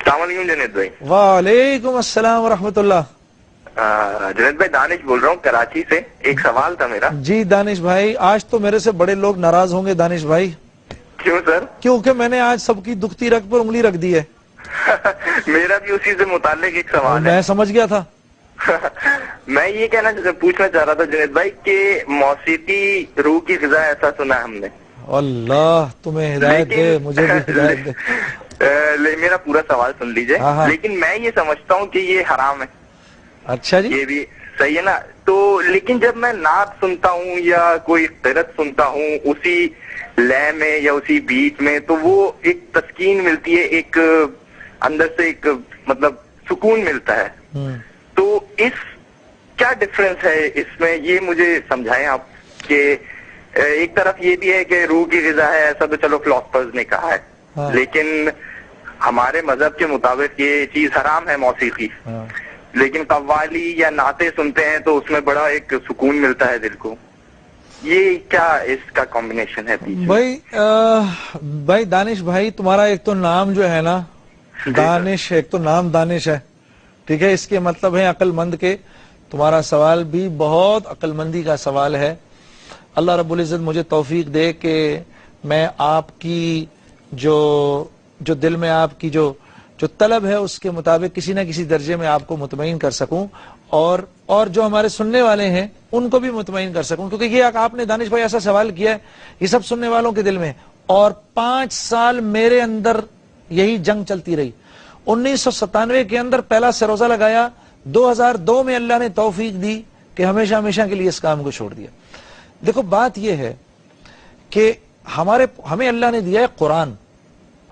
السلام علیکم جنید بھائی. وعلیکم السلام ورحمۃ اللہ. جنید بھائی دانش بول رہا ہوں کراچی سے. ایک سوال تھا میرا. جی دانش بھائی، آج تو میرے سے بڑے لوگ ناراض ہوں گے دانش بھائی. کیوں سر؟ کیونکہ میں نے آج سب کی دکھتی رگ پر انگلی رکھ دی ہے. میرا بھی اسی سے متعلق ایک سوال ہے. میں سمجھ گیا تھا. میں یہ پوچھنا چاہ رہا تھا جنید بھائی کہ موسیقی روح کی غذا ایسا سنا ہم نے. اللہ تمہیں ہدایت دے، مجھے بھی ہدایت دے. میرا پورا سوال سن لیجئے. ہاں. لیکن میں یہ سمجھتا ہوں کہ یہ حرام ہے. اچھا جی. یہ بھی صحیح ہے نا. تو لیکن جب میں نعت سنتا ہوں یا کوئی قرات سنتا ہوں اسی لے میں یا اسی بیٹ میں، تو وہ ایک تسکین ملتی ہے، ایک اندر سے ایک مطلب سکون ملتا ہے. تو اس کیا ڈفرنس ہے اس میں، یہ مجھے سمجھائیں آپ. کہ ایک طرف یہ بھی ہے کہ روح کی غذا ہے، ایسا تو چلو فلاسفرز نے کہا ہے، لیکن ہمارے مذہب کے مطابق یہ چیز حرام ہے موسیقی. لیکن قوالی یا نعتیں سنتے ہیں تو اس میں بڑا ایک سکون ملتا ہے دل کو. یہ کیا اس کا کمبینیشن ہے بیچ میں؟ بھائی دانش بھائی، تمہارا ایک تو نام جو ہے نا دانش، ایک تو نام دانش ہے، ٹھیک ہے. اس کے مطلب ہے عقل مند کے. تمہارا سوال بھی بہت عقل مندی کا سوال ہے. اللہ رب العزت مجھے توفیق دے کہ میں آپ کی جو دل میں آپ کی جو طلب ہے اس کے مطابق کسی نہ کسی درجے میں آپ کو مطمئن کر سکوں، اور جو ہمارے سننے والے ہیں ان کو بھی مطمئن کر سکوں. کیونکہ یہ آپ نے دانش بھائی ایسا سوال کیا ہے، یہ سب سننے والوں کے دل میں. اور 5 سال میرے اندر یہی جنگ چلتی رہی. 1997 کے اندر پہلا سروزہ لگایا. 2002 میں اللہ نے توفیق دی کہ ہمیشہ ہمیشہ کے لیے اس کام کو چھوڑ دیا. دیکھو بات یہ ہے کہ ہمیں اللہ نے دیا ہے قرآن.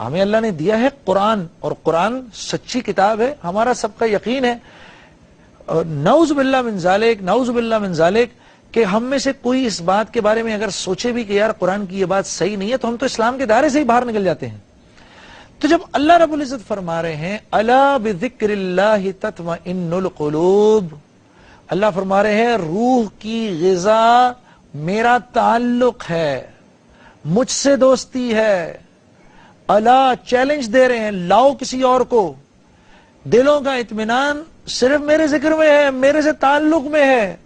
ہمیں اللہ نے دیا ہے قرآن، اور قرآن سچی کتاب ہے، ہمارا سب کا یقین ہے. نعوذ باللہ من ذالک کہ ہم میں سے کوئی اس بات کے بارے میں اگر سوچے بھی کہ یار قرآن کی یہ بات صحیح نہیں ہے، تو ہم تو اسلام کے دائرے سے ہی باہر نکل جاتے ہیں. تو جب اللہ رب العزت فرما رہے ہیں الا بذکر اللہ تطمئن القلوب، اللہ فرما رہے ہیں روح کی غذا میرا تعلق ہے، مجھ سے دوستی ہے. اللہ چیلنج دے رہے ہیں، لاؤ کسی اور کو. دلوں کا اطمینان صرف میرے ذکر میں ہے، میرے سے تعلق میں ہے،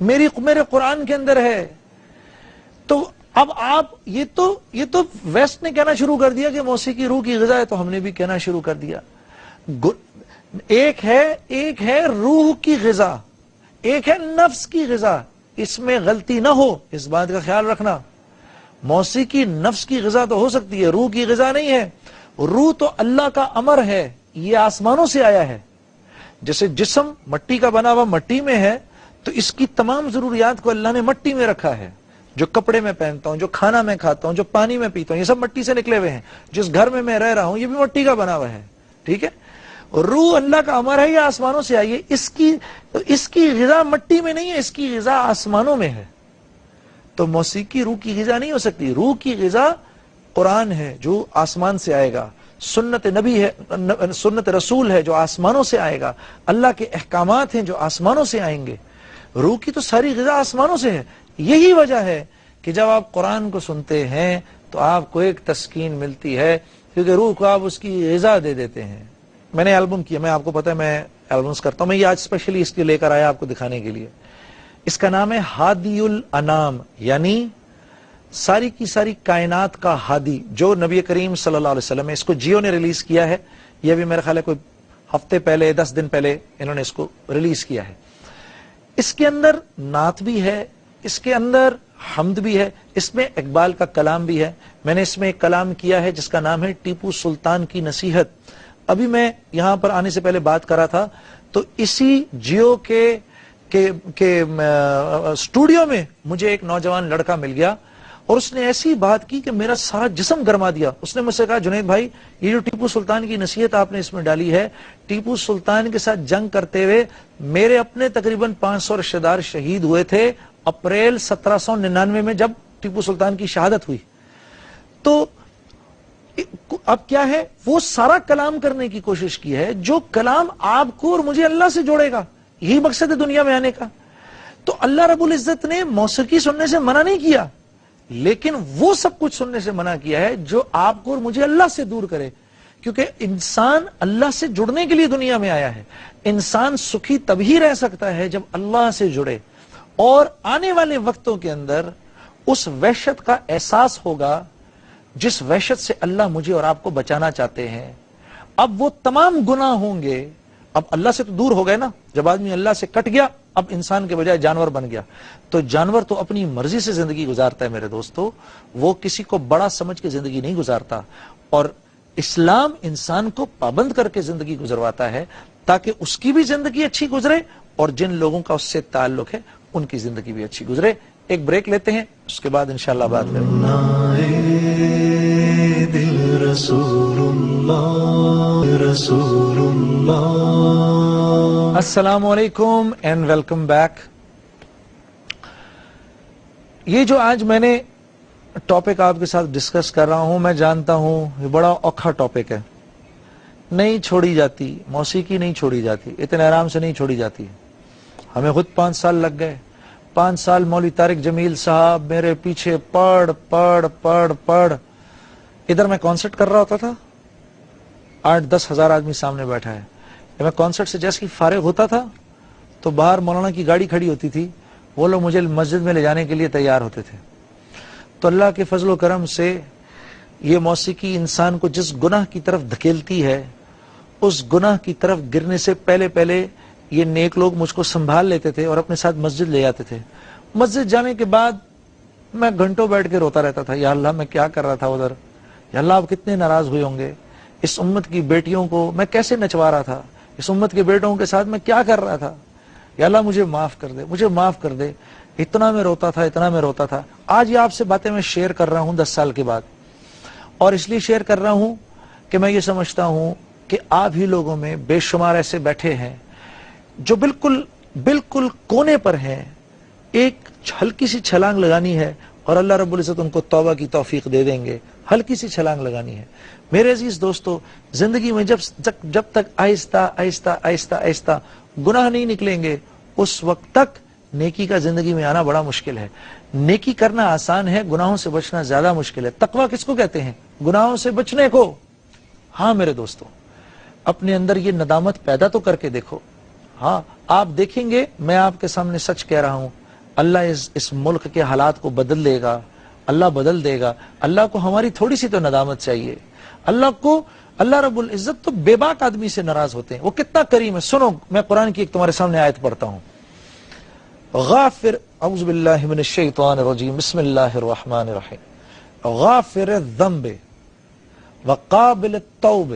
میرے قرآن کے اندر ہے. تو اب آپ یہ تو ویسٹ نے کہنا شروع کر دیا کہ موسیقی روح کی غذا ہے، تو ہم نے بھی کہنا شروع کر دیا. ایک ہے روح کی غذا، ایک ہے نفس کی غذا. اس میں غلطی نہ ہو، اس بات کا خیال رکھنا. موسیقی نفس کی غذا تو ہو سکتی ہے، روح کی غذا نہیں ہے. روح تو اللہ کا امر ہے، یہ آسمانوں سے آیا ہے. جیسے جسم مٹی کا بنا ہوا مٹی میں ہے، تو اس کی تمام ضروریات کو اللہ نے مٹی میں رکھا ہے. جو کپڑے میں پہنتا ہوں، جو کھانا میں کھاتا ہوں، جو پانی میں پیتا ہوں، یہ سب مٹی سے نکلے ہوئے ہیں. جس گھر میں رہ رہا ہوں یہ بھی مٹی کا بنا ہوا ہے، ٹھیک ہے. روح اللہ کا امر ہے، یہ آسمانوں سے آئی ہے. اس کی غذا مٹی میں نہیں ہے، اس کی غذا آسمانوں میں ہے. تو موسیقی روح کی غذا نہیں ہو سکتی. روح کی غذا قرآن ہے جو آسمان سے آئے گا، سنت نبی ہے، سنت رسول ہے جو آسمانوں سے آئے گا، اللہ کے احکامات ہیں جو آسمانوں سے آئیں گے. روح کی تو ساری غذا آسمانوں سے ہے. یہی وجہ ہے کہ جب آپ قرآن کو سنتے ہیں تو آپ کو ایک تسکین ملتی ہے، کیونکہ روح کو آپ اس کی غذا دے دیتے ہیں. میں نے البم کیا، میں آپ کو پتا ہے میں البمز کرتا ہوں. میں یہ آج اسپیشلی اس لیے لے کر آیا آپ کو دکھانے کے لیے. اس کا نام ہے ہادی الانام، یعنی ساری کی ساری کائنات کا ہادی، جو نبی کریم صلی اللہ علیہ وسلم ہے. اس کو جیو نے ریلیز کیا ہے. یہ بھی میرا خیال ہے کوئی ہفتے پہلے 10 دن پہلے انہوں نے اس کو ریلیز کیا ہے. اس کے اندر نعت بھی ہے، اس کے اندر حمد بھی ہے، اس میں اقبال کا کلام بھی ہے. میں نے اس میں ایک کلام کیا ہے جس کا نام ہے ٹیپو سلطان کی نصیحت. ابھی میں یہاں پر آنے سے پہلے بات کرا تھا تو اسی جیو کے اسٹوڈیو میں مجھے ایک نوجوان لڑکا مل گیا، اور اس نے ایسی بات کی کہ میرا سارا جسم گرما دیا. اس نے مجھ سے کہا جنید بھائی، یہ جو ٹیپو سلطان کی نصیحت آپ نے اس میں ڈالی ہے، ٹیپو سلطان کے ساتھ جنگ کرتے ہوئے میرے اپنے تقریباً 500 رشتہ دار شہید ہوئے تھے اپریل 1799 میں جب ٹیپو سلطان کی شہادت ہوئی. تو اب کیا ہے، وہ سارا کلام کرنے کی کوشش کی ہے جو کلام آپ کو اور مجھے اللہ سے جوڑے گا. یہی مقصد ہے دنیا میں آنے کا. تو اللہ رب العزت نے موسیقی سننے سے منع نہیں کیا، لیکن وہ سب کچھ سننے سے منع کیا ہے جو آپ کو اور مجھے اللہ سے دور کرے. کیونکہ انسان اللہ سے جڑنے کے لیے دنیا میں آیا ہے. انسان سکھی تبھی رہ سکتا ہے جب اللہ سے جڑے, اور آنے والے وقتوں کے اندر اس وحشت کا احساس ہوگا جس وحشت سے اللہ مجھے اور آپ کو بچانا چاہتے ہیں. اب وہ تمام گناہ ہوں گے. اب اللہ سے تو دور ہو گئے نا, جب آدمی اللہ سے کٹ گیا اب انسان کے بجائے جانور بن گیا. تو جانور تو اپنی مرضی سے زندگی گزارتا ہے میرے دوستو, وہ کسی کو بڑا سمجھ کے زندگی نہیں گزارتا. اور اسلام انسان کو پابند کر کے زندگی گزرواتا ہے تاکہ اس کی بھی زندگی اچھی گزرے اور جن لوگوں کا اس سے تعلق ہے ان کی زندگی بھی اچھی گزرے. ایک بریک لیتے ہیں, اس کے بعد انشاءاللہ بات کریں گے. السلام علیکم اینڈ ویلکم بیک. یہ جو آج میں نے ٹاپک آپ کے ساتھ ڈسکس کر رہا ہوں, میں جانتا ہوں یہ بڑا اوکھا ٹاپک ہے, نہیں چھوڑی جاتی, موسیقی نہیں چھوڑی جاتی, اتنے آرام سے نہیں چھوڑی جاتی. ہمیں خود 5 سال لگ گئے. 5 سال مولوی طارق جمیل صاحب میرے پیچھے پڑھ پڑھ پڑھ پڑھ. ادھر میں کانسرٹ کر رہا ہوتا تھا, 8-10 ہزار آدمی سامنے بیٹھا ہے. میں کانسرٹ سے جیسے ہی فارغ ہوتا تھا تو باہر مولانا کی گاڑی کھڑی ہوتی تھی, وہ لوگ مجھے مسجد میں لے جانے کے لیے تیار ہوتے تھے. تو اللہ کے فضل و کرم سے یہ موسیقی انسان کو جس گناہ کی طرف دھکیلتی ہے, اس گناہ کی طرف گرنے سے پہلے پہلے یہ نیک لوگ مجھ کو سنبھال لیتے تھے اور اپنے ساتھ مسجد لے جاتے تھے. مسجد جانے کے بعد میں گھنٹوں بیٹھ کے روتا رہتا تھا, یا اللہ میں کیا کر رہا تھا ادھر, یا اللہ آپ کتنے ناراض ہوئے ہوں گے, اس امت کی بیٹیوں کو میں کیسے نچوا رہا تھا, اس امت کے بیٹوں کے ساتھ میں کیا کر رہا تھا, یا اللہ مجھے معاف کر دے, مجھے معاف کر دے. اتنا میں روتا تھا, اتنا میں روتا تھا. آج یہ آپ سے باتیں میں شیئر کر رہا ہوں 10 سال کے بعد, اور اس لیے شیئر کر رہا ہوں کہ میں یہ سمجھتا ہوں کہ آپ ہی لوگوں میں بے شمار ایسے بیٹھے ہیں جو بالکل کونے پر ہیں. ایک ہلکی سی چھلانگ لگانی ہے اور اللہ رب العزت ان کو توبہ کی توفیق دے دیں گے. ہلکی سی چھلانگ لگانی ہے. میرے عزیز دوستو, زندگی میں جب تک آہستہ آہستہ آہستہ آہستہ گناہ نہیں نکلیں گے, اس وقت تک نیکی کا زندگی میں آنا بڑا مشکل ہے. نیکی کرنا آسان ہے, گناہوں سے بچنا زیادہ مشکل ہے. تقویٰ کس کو کہتے ہیں؟ گناہوں سے بچنے کو. ہاں میرے دوستو, اپنے اندر یہ ندامت پیدا تو کر کے دیکھو. ہاں آپ دیکھیں گے, میں آپ کے سامنے سچ کہہ رہا ہوں, اللہ اس ملک کے حالات کو بدل دے گا, اللہ بدل دے گا. اللہ کو ہماری تھوڑی سی تو ندامت چاہیے. اللہ رب العزت تو بے باک آدمی سے ناراض ہوتے ہیں. وہ کتنا کریم ہے. سنو, میں قرآن کی ایک تمہارے سامنے آیت پڑھتا ہوں. غافر, اعوذ باللہ من الشیطان الرجیم, بسم اللہ الرحمن الرحیم. غافر الذنب وقابل التوب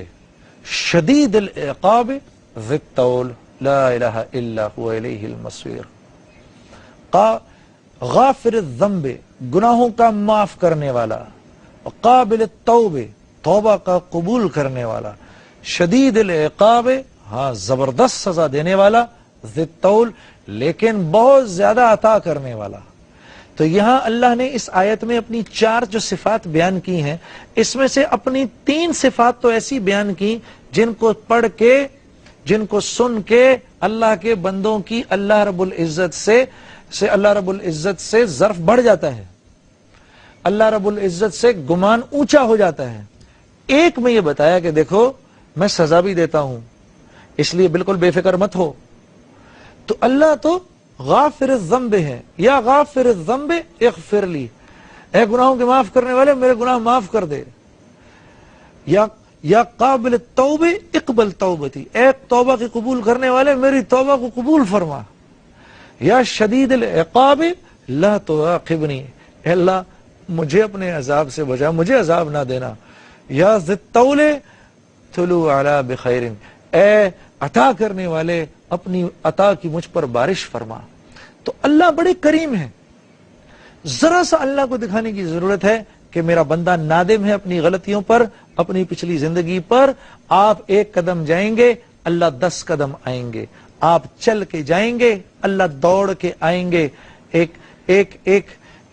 شدید العقاب ذی الطول لا الہ الا هو الیہ المصیر. غافر الذنب, گناہوں کا معاف کرنے والا, قابل التوب, توبہ کا قبول کرنے والا, شدید العقاب, ہاں زبردست سزا دینے والا, ذی الطول, لیکن بہت زیادہ عطا کرنے والا. تو یہاں اللہ نے اس آیت میں اپنی 4 جو صفات بیان کی ہیں, اس میں سے اپنی 3 صفات تو ایسی بیان کی جن کو پڑھ کے, جن کو سن کے اللہ کے بندوں کی اللہ رب العزت سے ظرف بڑھ جاتا ہے, اللہ رب العزت سے گمان اونچا ہو جاتا ہے. ایک میں یہ بتایا کہ دیکھو میں سزا بھی دیتا ہوں, اس لیے بالکل بے فکر مت ہو. تو اللہ تو غافر الذنب ہے, یا غافر الذنب اغفر لی, اے گناہوں کے معاف کرنے والے میرے گناہ معاف کر دے. یا قابل التوب اقبل توبتی, اے توبہ کی قبول کرنے والے میری توبہ کو قبول فرما. یا شدید العقاب لا تعاقبنی, اے اللہ مجھے اپنے عذاب سے بچا, مجھے عذاب نہ دینا. یا ذی الطول طلوع علی بخیر, اے عطا کرنے والے اپنی عطا کی مجھ پر بارش فرما. تو اللہ بڑے کریم ہے. ذرا سا اللہ کو دکھانے کی ضرورت ہے کہ میرا بندہ نادم ہے اپنی غلطیوں پر, اپنی پچھلی زندگی پر. آپ 1 قدم جائیں گے, اللہ 10 قدم آئیں گے. آپ چل کے جائیں گے, اللہ دوڑ کے آئیں گے.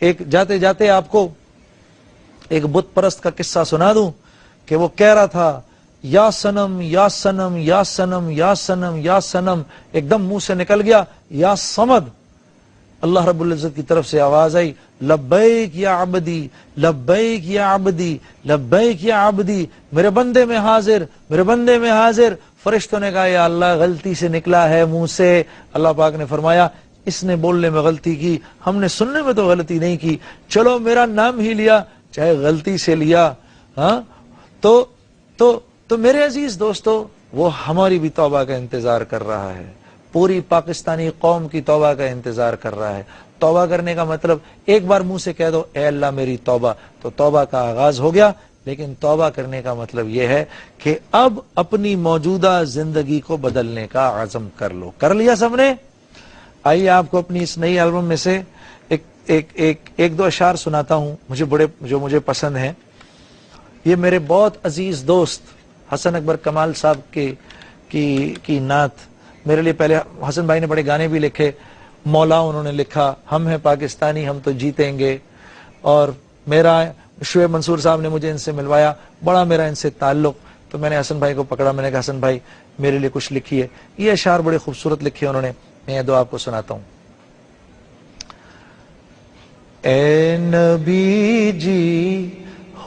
ایک جاتے جاتے آپ کو ایک بت پرست کا قصہ سنا دوں کہ وہ کہہ رہا تھا یا سنم یا سنم یا سنم یا سنم یا سنم, ایک دم منہ سے نکل گیا یا صمد. اللہ رب العزت کی طرف سے آواز آئی لبیک یا عبدی لبیک یا عبدی لبیک یا عبدی، میرے بندے میں حاضر، میرے بندے میں حاضر۔ فرشتوں نے کہا یا اللہ غلطی سے نکلا ہے منہ سے۔ اللہ پاک نے فرمایا اس نے بولنے میں غلطی کی، ہم نے سننے میں تو غلطی نہیں کی، چلو میرا نام ہی لیا چاہے غلطی سے لیا۔ ہاں تو میرے عزیز دوستو، وہ ہماری بھی توبہ کا انتظار کر رہا ہے، پوری پاکستانی قوم کی توبہ کا انتظار کر رہا ہے۔ توبہ کرنے کا مطلب ایک بار منہ سے کہہ دو اے اللہ میری توبہ، تو توبہ کا آغاز ہو گیا۔ لیکن توبہ کرنے کا مطلب یہ ہے کہ اب اپنی موجودہ زندگی کو بدلنے کا عزم کر لو۔ کر لیا سب نے؟ آئیے آپ کو اپنی اس نئی البم میں سے ایک دو اشعار سناتا ہوں جو مجھے پسند ہیں۔ یہ میرے بہت عزیز دوست حسن اکبر کمال صاحب کی نعت، میرے لیے پہلے حسن بھائی نے بڑے گانے بھی لکھے، مولا انہوں نے لکھا، ہم ہیں پاکستانی ہم تو جیتیں گے، اور میرا شعیب منصور صاحب نے مجھے ان سے ملوایا، بڑا میرا ان سے تعلق، تو میں نے حسن بھائی کو پکڑا، میں نے کہا حسن بھائی میرے لیے کچھ لکھیے۔ یہ اشعار بڑے خوبصورت لکھے انہوں نے، میں یہ دو آپ کو سناتا ہوں۔ اے نبی جی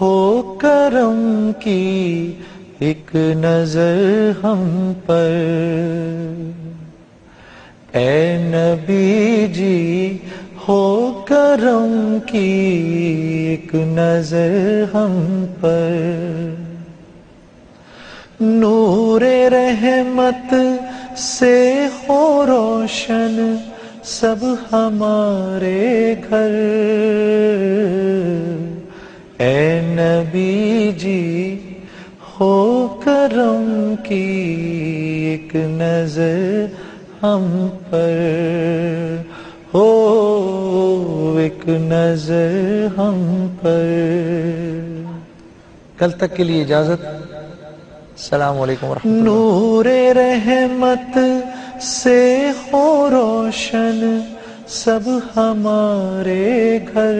ہو کرم کی ایک نظر ہم پر، اے نبی جی ہو کرم کی ایک نظر ہم پر، نور رحمت سے ہو روشن سب ہمارے گھر، اے نبی جی ہو کرم کی ایک نظر ہم پر، ہو ایک نظر ہم پر۔ کل تک کے لیے اجازت، السلام علیکم ورحمۃ اللہ۔ نور رحمت سے ہو روشن سب ہمارے گھر،